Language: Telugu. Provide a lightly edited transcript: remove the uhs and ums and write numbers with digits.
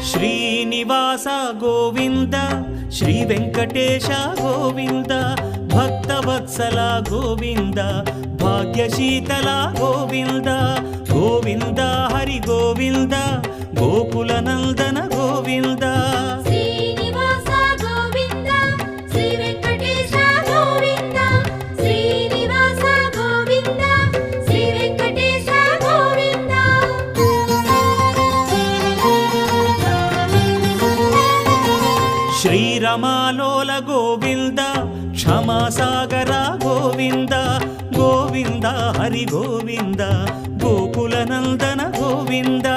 శ్రీనివాస గోవింద శ్రీ వెంకటేశ గోవింద భక్తవత్సల గోవింద భాగ్యశీతల గోవింద గోవింద హరి గోవింద గోకుల నందన గోవింద శ్రీనివాస గోవింద శ్రీ వెంకటేశ గోవింద శ్రీనివాస గోవింద శ్రీ వెంకటేశ గోవింద శ్రీరమాలోల గోవింద క్షమాసాగర గోవింద గోవింద హరి గోవింద గోకుల నందన గోవింద